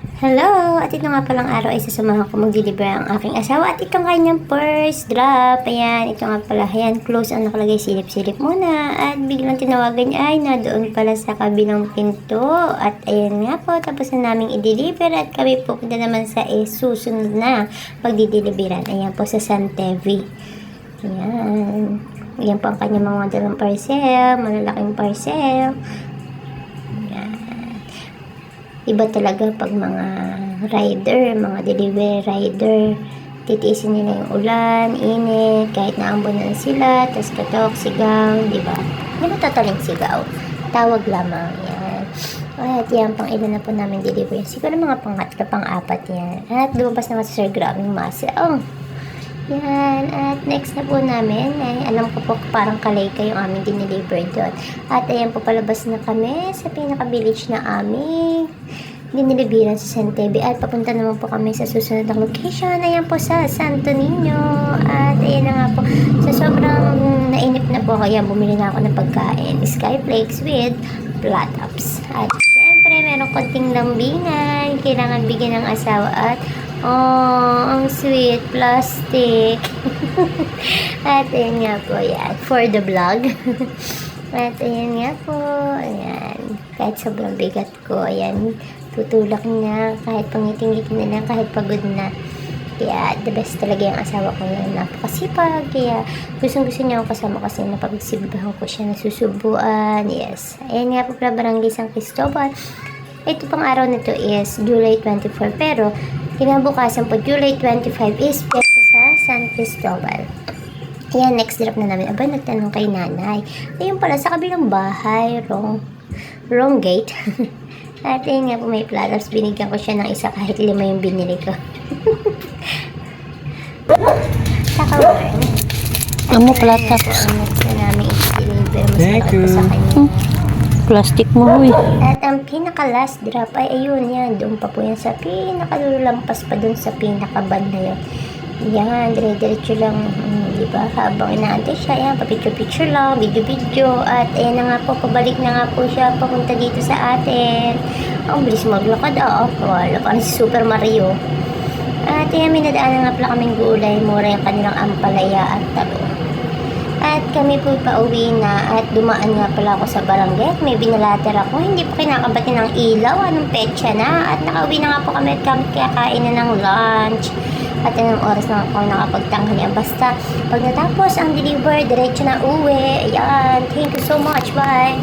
Hello! At ito nga palang araw ay sasamahan ko mag-deliver ang aking asawa at itong kanyang first drop. Ayan, ito nga pala. Ayan, close ang nakalagay. Silip-silip muna. At biglang tinawagan niya ay na doon pala sa kabilang pinto. At ayan nga po, tapos na naming i-deliver at kami pupunta naman sa susunod na pagdi-deliveran. Ayan po sa San Tevi. Ayan. Ayan po ang kanyang mga dalang parcel. Malalaking parcel. Iba talaga pag mga rider, mga delivery rider, titiisin nila yung ulan, init, kahit naambunan sila, tas katok, sigaw, di ba? Hindi mo totaling sigaw. Tawag lamang yan. At yan, pang ilan na po namin delivery. Siguro mga pangatlo, pang-apat yan. At lumabas naman sa Sir Grabing Muscle. Oh, yan. At next na po namin, ay alam ko po parang Kalayka yung aming dineliver doon. At ayan po, palabas na kami sa pinaka-village na aming dineliveran sa San Tevi. At papunta naman po kami sa susunod na location. Ayan po sa Santo Niño. At ayan na nga po, sa sobrang nainip na po, kaya bumili na ako ng pagkain. Skyflakes with flat ups. At syempre, meron konting lambingan. Kailangan bigyan ng asawa at oh, ang sweet, plastic. At ayan nga po, yan. For the vlog. At ayan nga po, ayan. Kahit sobrang bigat ko, ayan. Tutulak niya, kahit pangiting-ngiting na lang, kahit pagod na. Kaya, the best talaga yung asawa ko yan. Napakasipag. Kaya, gustong-gusto niya ako kasama kasi napagsibahan ko siya, nasusubuan. Yes. Ayan nga po pala, Barangay San Cristobal. Ito pang araw na to is July 24, pero kinabukasan po, July 25 is piyesta sa San Cristobal. Ayan, next drop na namin. Aba, nagtanong kay nanay. Ayun pala, sa kabilang bahay, wrong gate. At ayun nga po, may platters. Binigyan ko siya ng isa kahit 5 yung binili ko. Saka rin. Amo platters. Next na namin i-deliver. Thank you. Sa kanya. Plastic mo, huy. At ang pinaka-last drop ay ayun yan. Doon pa po yan sa pinaka-lampas pa doon sa pinaka-band na yun. Yan, dire-diretso lang, di ba? Habang inaantay siya, yan, pa-picture-picture lang, video-video. At ayan na nga po, pabalik na nga po siya papunta dito sa atin. Ang bilis maglakad, wala pa si Super Mario. At ayan, minadaan na nga pala kaming gulay, mura yung kanilang ampalaya at talo. At kami po pauwi na at dumaan nga pala ako sa barangay at may binalater ako. Hindi po kinakabati ng ilaw. Anong petsa na? At nakauwi na nga po kami at kami kakain na ng lunch. At anong oras na ako nakapagtanghali. Basta pag natapos ang deliver, diretso na uwi. Ayan. Thank you so much. Bye.